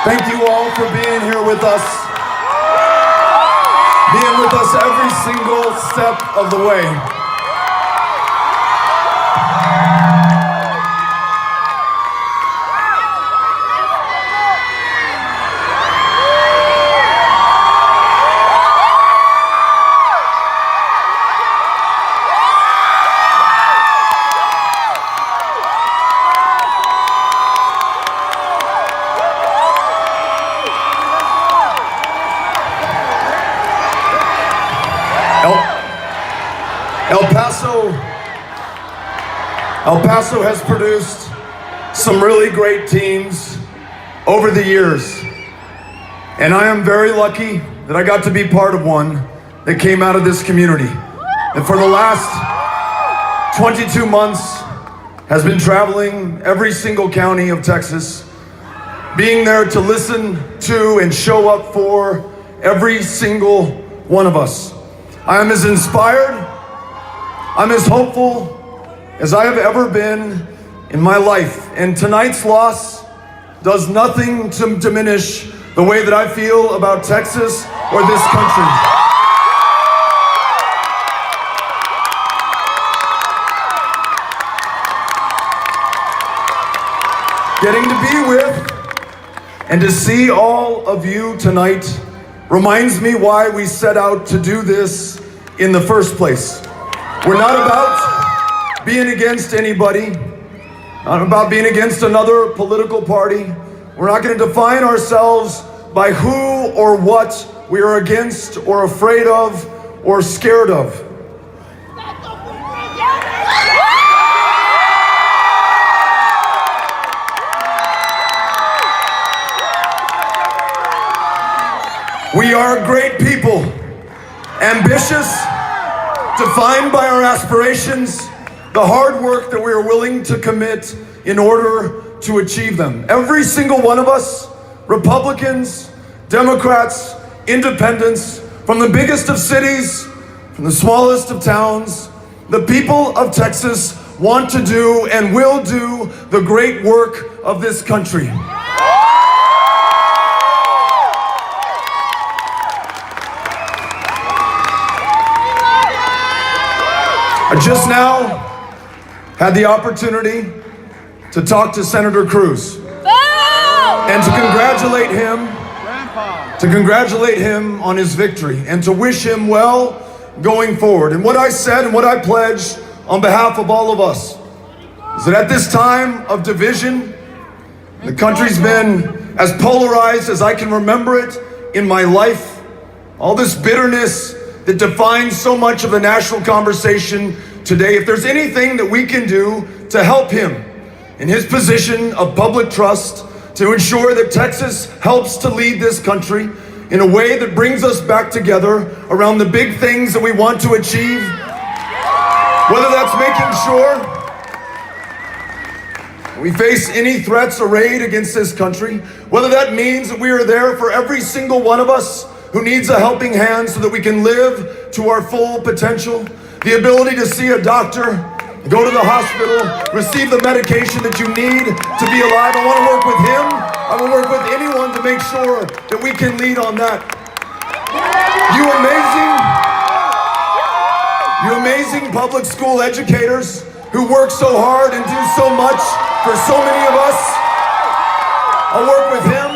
Thank you all for being here with us. Being with us every single step of the way. El Paso has produced some really great teams over the years, and I am very lucky that I got to be part of one that came out of this community. And for the last 22 months has been traveling every single county of Texas, being there to listen to and show up for every single one of us. I am as inspired, I'm as hopeful as I have ever been in my life. And tonight's loss does nothing to diminish the way that I feel about Texas or this country. Getting to be with and to see all of you tonight reminds me why we set out to do this in the first place. We're not about being against anybody, not about being against another political party. We're not going to define ourselves by who or what we are against or afraid of or scared of. We are great people, ambitious, defined by our aspirations, the hard work that we are willing to commit in order to achieve them. Every single one of us, Republicans, Democrats, independents, from the biggest of cities, from the smallest of towns, the people of Texas want to do and will do the great work of this country. I just now had the opportunity to talk to Senator Cruz and to congratulate him on his victory and to wish him well going forward. And what I said and what I pledged on behalf of all of us is that at this time of division, the country's been as polarized as I can remember it in my life. All this bitterness that defines so much of the national conversation today. If there's anything that we can do to help him in his position of public trust, to ensure that Texas helps to lead this country in a way that brings us back together around the big things that we want to achieve, whether that's making sure we face any threats arrayed against this country, whether that means that we are there for every single one of us who needs a helping hand so that we can live to our full potential, the ability to see a doctor, go to the hospital, receive the medication that you need to be alive. I want to work with him. I will work with anyone to make sure that we can lead on that. You amazing public school educators who work so hard and do so much for so many of us. I'll work with him.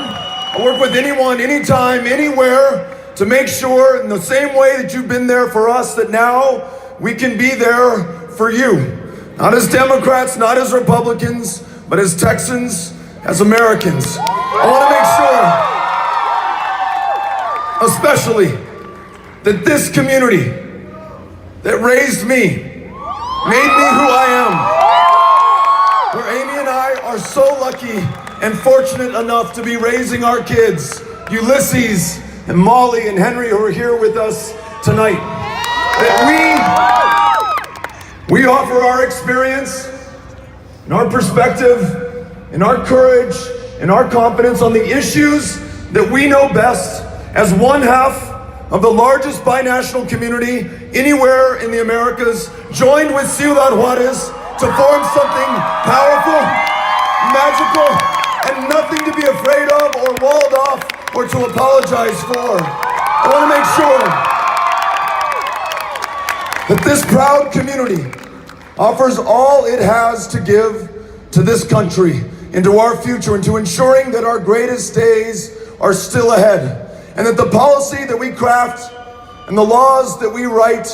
I'll work with anyone, anytime, anywhere to make sure in the same way that you've been there for us that now we can be there for you. Not as Democrats, not as Republicans, but as Texans, as Americans. I want to make sure, especially, that this community that raised me, made me who I am, where Amy and I are so lucky and fortunate enough to be raising our kids, Ulysses and Molly and Henry, who are here with us tonight, that we offer our experience and our perspective and our courage and our confidence on the issues that we know best as one half of the largest binational community anywhere in the Americas, joined with Ciudad Juarez to form something powerful, magical, and nothing to be afraid of or walled off or to apologize for. I want to make sure that this proud community offers all it has to give to this country and to our future, and to ensuring that our greatest days are still ahead, and that the policy that we craft and the laws that we write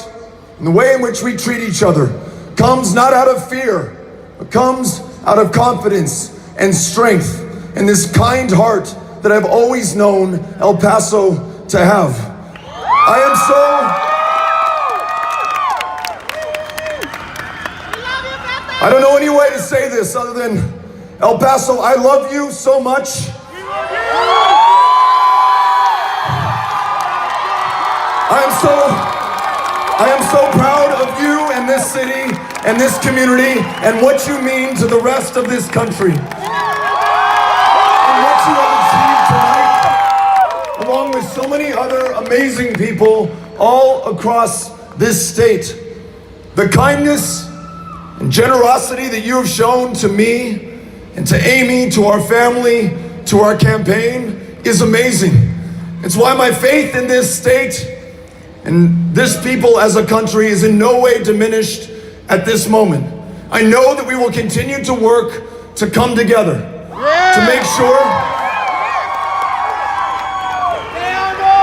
and the way in which we treat each other comes not out of fear, but comes out of confidence and strength and this kind heart that I've always known El Paso to have. I don't know any way to say this other than, El Paso, I love you so much. I am so proud of you and this city and this community and what you mean to the rest of this country. And what you have achieved tonight, along with so many other amazing people all across this state. The kindness and generosity that you have shown to me and to Amy, to our family, to our campaign is amazing. It's why my faith in this state and this people as a country is in no way diminished at this moment. I know that we will continue to work to come together, to make sure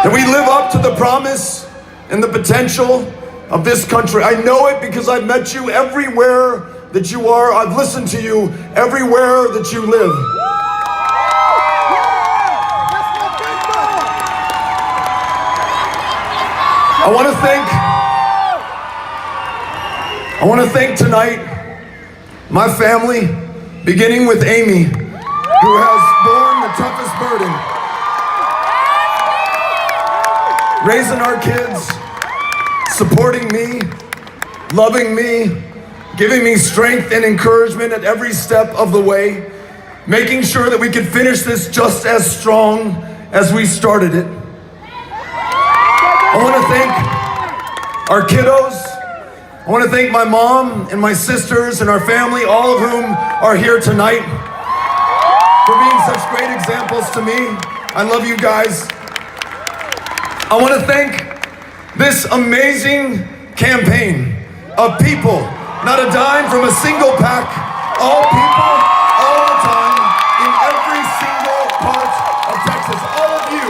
that we live up to the promise and the potential of this country. I know it because I've met you everywhere that you are. I've listened to you everywhere that you live. I want to thank tonight my family, beginning with Amy, who has borne the toughest burden, raising our kids, supporting me, loving me, giving me strength and encouragement at every step of the way, making sure that we could finish this just as strong as we started it. I want to thank our kiddos. I want to thank my mom and my sisters and our family, all of whom are here tonight, for being such great examples to me. I love you guys. I want to thank this amazing campaign of people, not a dime from a single pack, all people, all the time, in every single part of Texas. All of you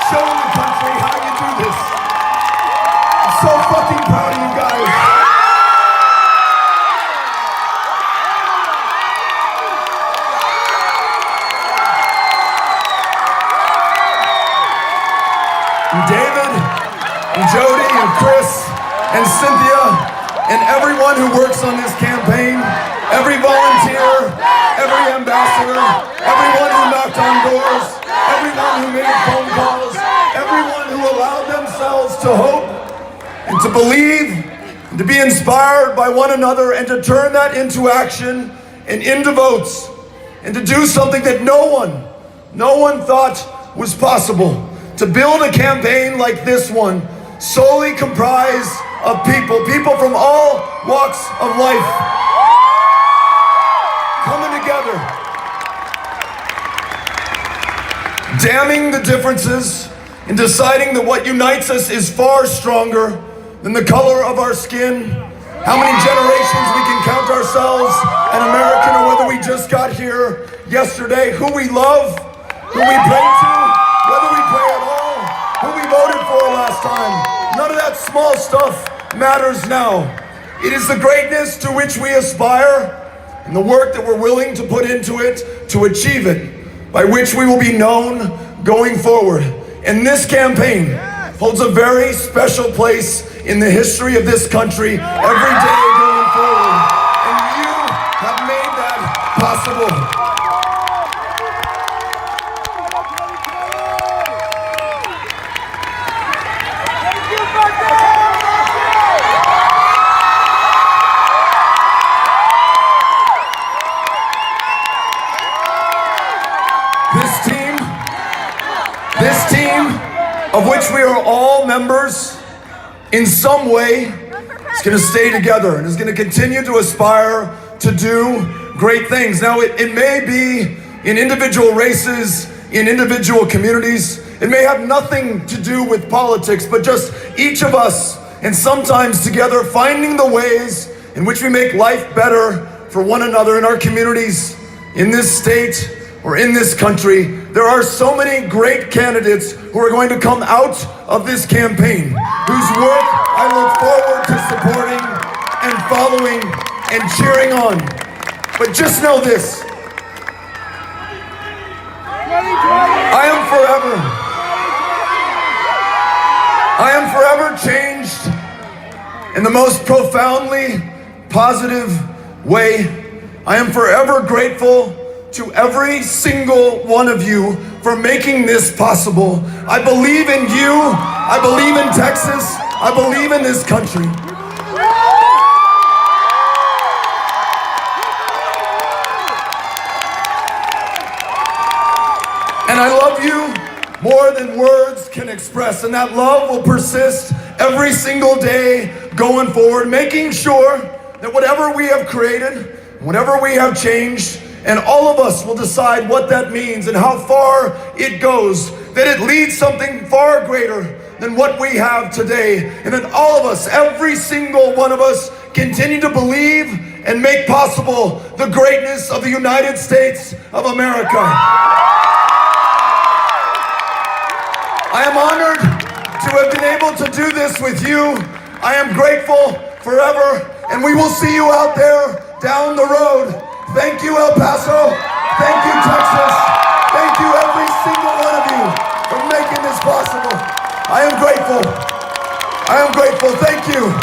showing the country how you do this. I'm so fucking proud of you guys. And David, and Jody, and Chris, and Cynthia, and everyone who works on this campaign, every volunteer, every ambassador, everyone who knocked on doors, everyone who made phone calls, everyone who allowed themselves to hope and to believe and to be inspired by one another and to turn that into action and into votes and to do something that no one thought was possible. To build a campaign like this one, solely comprised of people from all walks of life, coming together, damning the differences, and deciding that what unites us is far stronger than the color of our skin, how many generations we can count ourselves an American, or whether we just got here yesterday, who we love, who we pray to, whether we pray at all, who we voted for last time. None of that small stuff matters now. It is the greatness to which we aspire and the work that we're willing to put into it to achieve it, by which we will be known going forward. And this campaign holds a very special place in the history of this country every day going forward. And you have made that possible. This team, of which we are all members, in some way, is going to stay together and is going to continue to aspire to do great things. Now, it may be in individual races, in individual communities. It may have nothing to do with politics, but just each of us, and sometimes together, finding the ways in which we make life better for one another in our communities, in this state, or in this country. There are so many great candidates who are going to come out of this campaign, whose work I look forward to supporting and following and cheering on. But just know this: I am forever changed in the most profoundly positive way. I am forever grateful to every single one of you for making this possible. I believe in you. I believe in Texas. I believe in this country. And I love you more than words can express. And that love will persist every single day going forward, making sure that whatever we have created, whatever we have changed, and all of us will decide what that means and how far it goes, that it leads something far greater than what we have today, and that all of us, every single one of us, continue to believe and make possible the greatness of the United States of America. I am honored to have been able to do this with you. I am grateful forever, and we will see you out there down the road. Thank you, El Paso. Thank you, Texas. Thank you, every single one of you, for making this possible. I am grateful. I am grateful. Thank you.